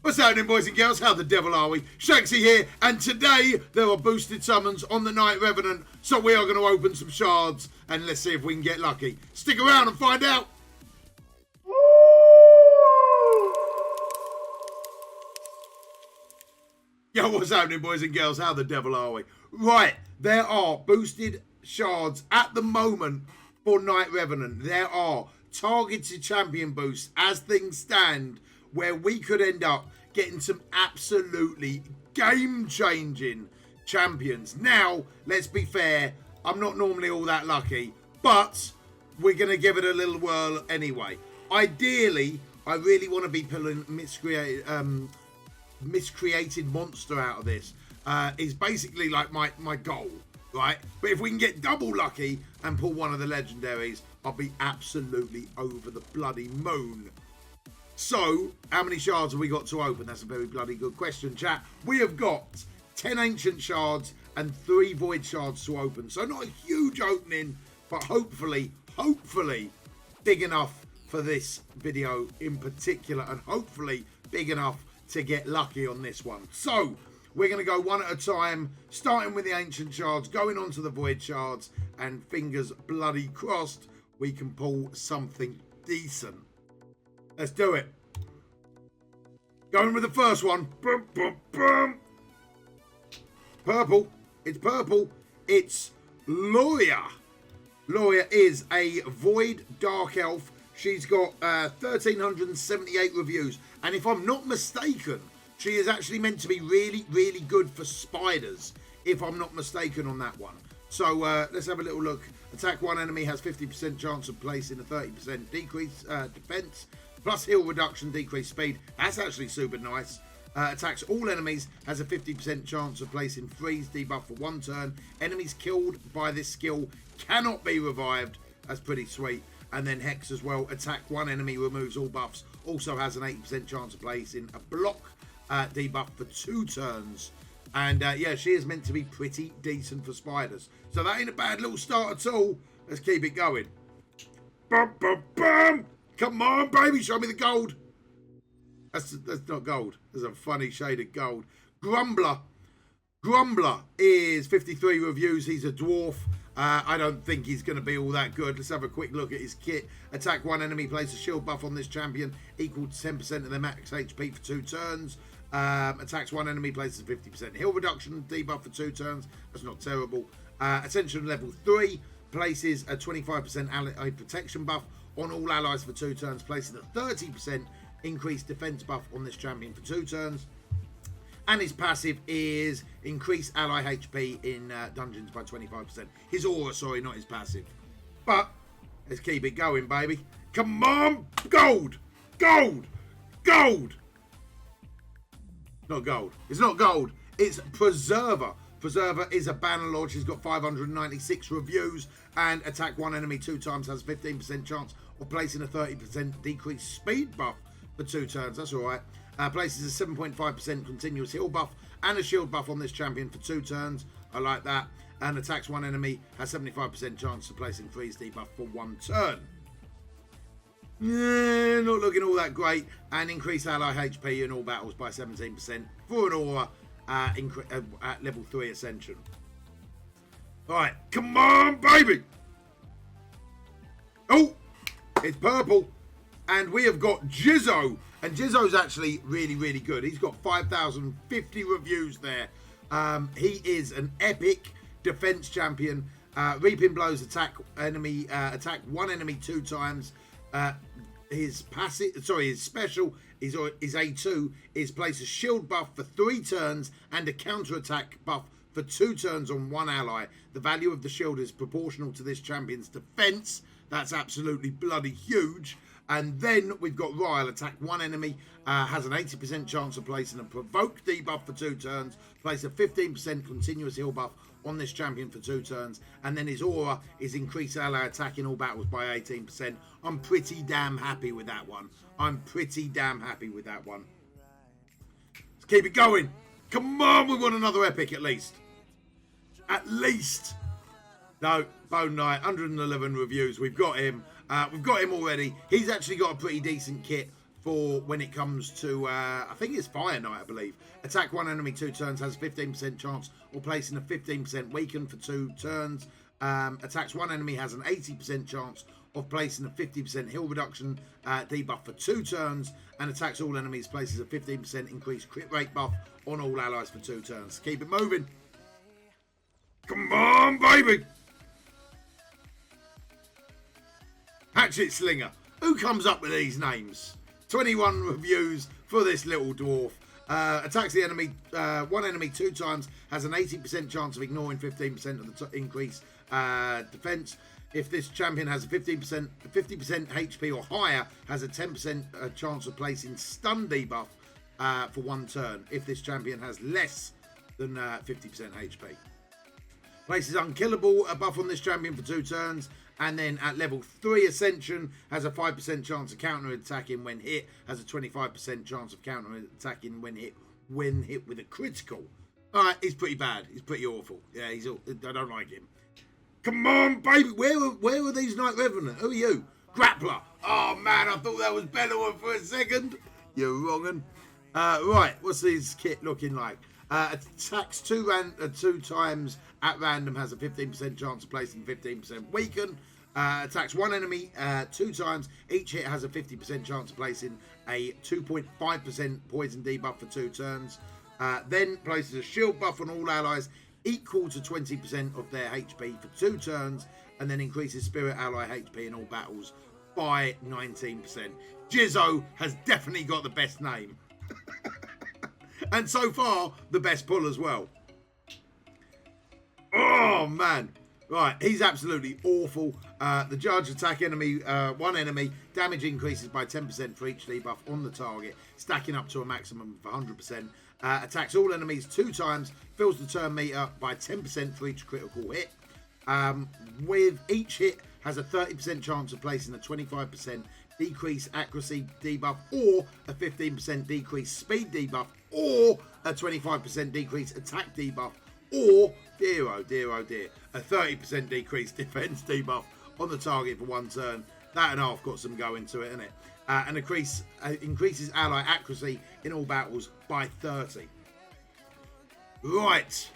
What's happening, boys and girls? How the devil are we? Shanksy here, and today there are boosted summons on the Night Revenant, so we are going to open some shards, and let's see if we can get lucky. Stick around and find out. Yo, what's happening, boys and girls? How the devil are we? Right, there are boosted shards at the moment for Night Revenant. There are targeted champion boosts as things stand, where we could end up getting some absolutely game-changing champions. Now, let's be fair, I'm not normally all that lucky, but we're going to give it a little whirl anyway. Ideally, I really want to be pulling miscreated monster out of this. Is basically like my goal, right? But if we can get double lucky and pull one of the legendaries, I'll be absolutely over the bloody moon. So, how many shards have we got to open? That's a very bloody good question, chat. We have got 10 Ancient Shards and 3 Void Shards to open. So, not a huge opening, but hopefully, big enough for this video in particular. And hopefully, big enough to get lucky on this one. So, we're going to go one at a time, starting with the Ancient Shards, going on to the Void Shards, and fingers bloody crossed, we can pull something decent. Let's do it. Going with the first one. Boom, boom, boom. Purple. It's purple. It's Lawyer. Lawyer is a Void Dark Elf. She's got 1,378 reviews. And if I'm not mistaken, she is actually meant to be really, really good for spiders, if I'm not mistaken on that one. So let's have a little look. Attack one enemy has 50% chance of placing a 30% decrease defense. Plus heal reduction, decreased speed. That's actually super nice. Attacks all enemies, has a 50% chance of placing freeze debuff for 1 turn. Enemies killed by this skill cannot be revived. That's pretty sweet. And then Hex as well. Attack one enemy, removes all buffs. Also has an 80% chance of placing a block debuff for 2 turns. And yeah, she is meant to be pretty decent for spiders. So that ain't a bad little start at all. Let's keep it going. Bum, bum, bum. Come on, baby, show me the gold. That's not gold. There's a funny shade of gold. Grumbler. Grumbler is 53 reviews. He's a dwarf. I don't think he's going to be all that good. Let's have a quick look at his kit. Attack one enemy, place a shield buff on this champion, equal to 10% of their max HP for 2 turns. Attacks one enemy, places a 50% heal reduction, debuff for 2 turns. That's not terrible. Ascension level 3, places a 25% ally protection buff on all allies for 2 turns, placing a 30% increased defense buff on this champion for 2 turns. And his passive is increase ally HP in dungeons by 25%. His aura, sorry, not his passive. But let's keep it going, baby. Come on, gold, gold, gold. Not gold. It's not gold. It's Preserver. Preserver is a banner lord. She's got 596 reviews and attack one enemy 2 times, has 15% chance of placing a 30% decreased speed buff for 2 turns. That's all right. Places a 7.5% continuous heal buff and a shield buff on this champion for 2 turns. I like that. And attacks one enemy, has 75% chance of placing freeze debuff for 1 turn. Yeah, not looking all that great. And increase ally HP in all battles by 17% for an aura at level 3 ascension. Alright, come on, baby! Oh, it's purple. And we have got Jizzo. And Jizzo's actually really, really good. He's got 5,050 reviews there. He is an epic defense champion. Reaping blows attack one enemy 2 times. His special is A2 is place a shield buff for 3 turns and a counter attack buff for 2 turns on 1 ally. The value of the shield is proportional to this champion's defense. That's absolutely bloody huge. And then we've got Ryle, attack one enemy, has an 80% chance of placing a provoke debuff for 2 turns, place a 15% continuous heal buff on this champion for 2 turns, and then his aura is increase ally attack in all battles by 18%. I'm pretty damn happy with that one. Let's keep it going. Come on, we want another epic at least. No, Bone Knight, 111 reviews. We've got him. We've got him already. He's actually got a pretty decent kit. for when it comes to, I think it's Fire Knight, I believe. Attack one enemy 2 turns, has a 15% chance of placing a 15% weaken for 2 turns. Attacks one enemy, has an 80% chance of placing a 50% heal reduction debuff for 2 turns, and attacks all enemies, places a 15% increased crit rate buff on all allies for 2 turns. Keep it moving. Come on, baby! Hatchet Slinger. Who comes up with these names? 21 reviews for this little dwarf. Attacks the enemy, one enemy 2 times, has an 80% chance of ignoring 15% of the increased defense. If this champion has a 50% HP or higher, has a 10% chance of placing stun debuff for 1 turn. If this champion has less than 50% HP. Places unkillable, a buff on this champion for 2 turns. And then at level 3 Ascension, has a 5% chance of counter-attacking when hit. Has a 25% chance of counter-attacking when hit with a critical. Alright, he's pretty bad. He's pretty awful. Yeah, I don't like him. Come on, baby. Where are these Knight Revenant? Who are you? Grappler. Oh, man, I thought that was better one for a second. You're wrong 'un. Right, what's his kit looking like? Attacks 2 times at random, has a 15% chance of placing 15% weaken. Attacks one enemy 2 times. Each hit has a 50% chance of placing a 2.5% poison debuff for 2 turns. Then places a shield buff on all allies equal to 20% of their HP for 2 turns. And then increases spirit ally HP in all battles by 19%. Jizzo has definitely got the best name. And so far, the best pull as well. Oh, man. Right, he's absolutely awful. The judge attack enemy, 1 enemy. Damage increases by 10% for each debuff on the target, stacking up to a maximum of 100%. Attacks all enemies 2 times. Fills the turn meter by 10% for each critical hit. With each hit, has a 30% chance of placing a 25% decrease accuracy debuff, or a 15% decrease speed debuff, or a 25% decrease attack debuff, or, dear oh dear oh dear, a 30% decrease defense debuff on the target for 1 turn. That and a half got some go into it, isn't it? And increases ally accuracy in all battles by 30. Right.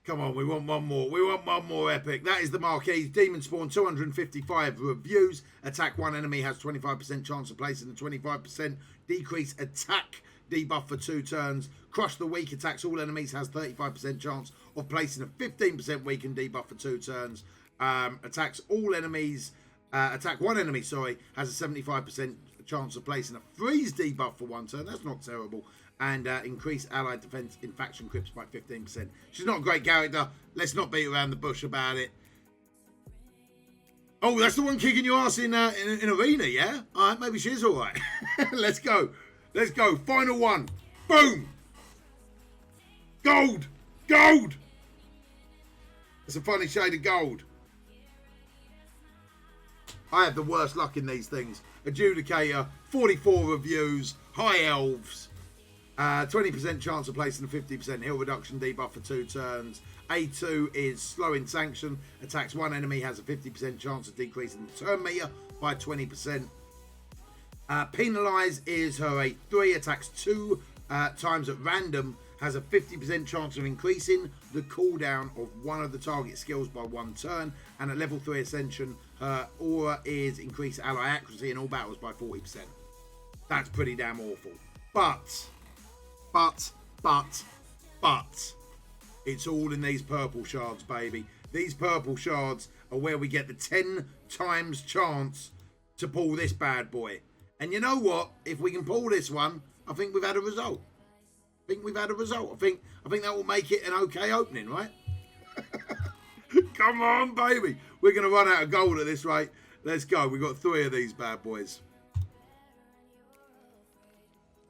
Come on, we want one more. We want one more epic. That is the Marquise. Demon Spawn, 255 reviews. Attack one enemy, has 25% chance of placing a 25% decrease attack debuff for 2 turns. Crush the weak, attacks all enemies, has 35% chance of placing a 15% weakened debuff for 2 turns. Attacks all enemies, attack one enemy, sorry, has a 75% chance of placing a freeze debuff for 1 turn. That's not terrible. And increase allied defense in faction crypts by 15%. She's not a great character. Let's not beat around the bush about it. Oh, that's the one kicking your ass in arena, yeah? All right, maybe she's all right. Let's go. Let's go. Final one. Boom. Gold. Gold. It's a funny shade of gold. I have the worst luck in these things. Adjudicator, 44 reviews, high elves. 20% chance of placing a 50% heal reduction debuff for 2 turns. A2 is slowing sanction. Attacks one enemy, has a 50% chance of decreasing the turn meter by 20%. Penalize is her A3. Attacks 2 times at random. Has a 50% chance of increasing the cooldown of one of the target skills by 1 turn. And at level 3 Ascension, her aura is increase ally accuracy in all battles by 40%. That's pretty damn awful. But, it's all in these purple shards, baby. These purple shards are where we get the 10 times chance to pull this bad boy. And you know what? If we can pull this one, I think we've had a result. I think that will make it an okay opening, right? Come on, baby. We're going to run out of gold at this rate. Let's go. We've got 3 of these bad boys.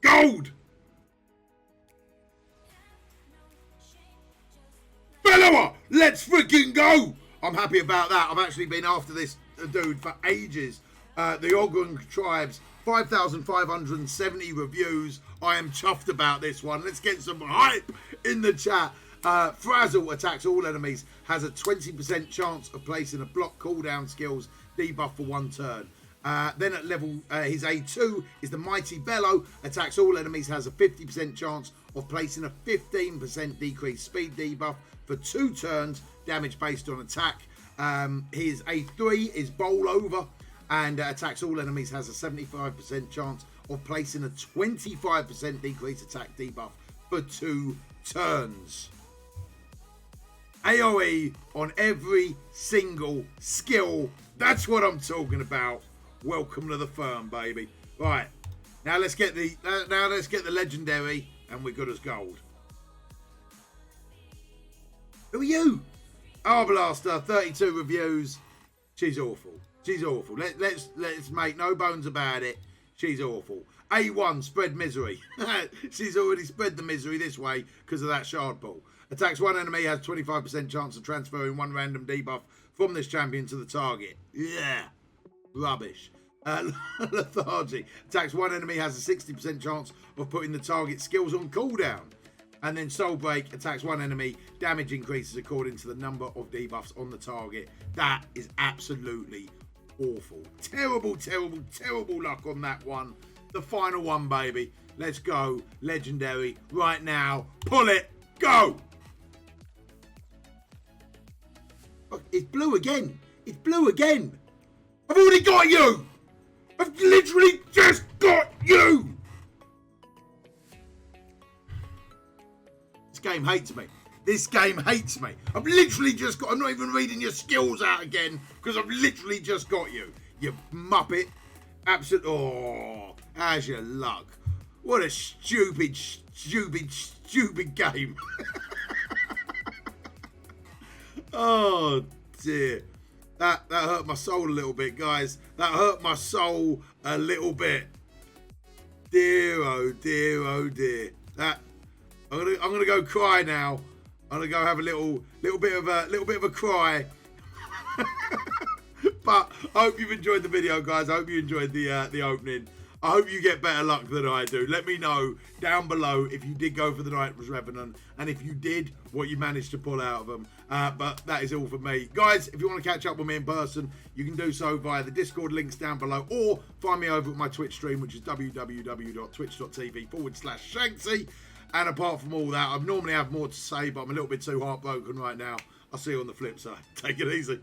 Gold! Bellower! Let's freaking go! I'm happy about that. I've actually been after this dude for ages. The Ogren Tribes, 5,570 reviews. I am chuffed about this one. Let's get some hype in the chat. Frazzle attacks all enemies. Has a 20% chance of placing a block cooldown skills debuff for 1 turn. Then at level, his A2 is the Mighty Bellow. Attacks all enemies, has a 50% chance of placing a 15% decreased speed debuff for 2 turns, damage based on attack. His A3 is Bowl Over, and attacks all enemies, has a 75% chance of placing a 25% decreased attack debuff for 2 turns. AoE on every single skill. That's what I'm talking about. Welcome to the firm, baby. Right, now let's get the legendary, and we're good as gold. Who are you? Arblaster, 32 reviews. She's awful. She's awful. Let's make no bones about it. She's awful. A1, spread misery. She's already spread the misery this way because of that shard ball. Attacks one enemy, has 25% chance of transferring 1 random debuff from this champion to the target. Yeah. Rubbish. Lethargy. Attacks one enemy, has a 60% chance of putting the target skills on cooldown. And then Soul Break. Attacks one enemy. Damage increases according to the number of debuffs on the target. That is absolutely awful. Terrible, terrible, terrible luck on that one. The final one, baby. Let's go. Legendary. Right now. Pull it. Go. It's blue again. It's blue again. I've already got you. I've literally just got you. This game hates me. This game hates me. I've literally just got... I'm not even reading your skills out again because I've literally just got you. You muppet. Absolute... Oh, how's your luck? What a stupid, stupid, stupid game. Oh, dear. That hurt my soul a little bit, guys. That hurt my soul a little bit. Dear, oh dear, oh dear. That I'm gonna go cry now. I'm gonna go have a little bit of a cry. But I hope you've enjoyed the video, guys. I hope you enjoyed the opening. I hope you get better luck than I do. Let me know down below if you did go for the Night's Revenant, and if you did, what you managed to pull out of them. But that is all for me. Guys, if you want to catch up with me in person, you can do so via the Discord links down below, or find me over at my Twitch stream, which is www.twitch.tv/Shanksy. And apart from all that, I normally have more to say, but I'm a little bit too heartbroken right now. I'll see you on the flip side. Take it easy.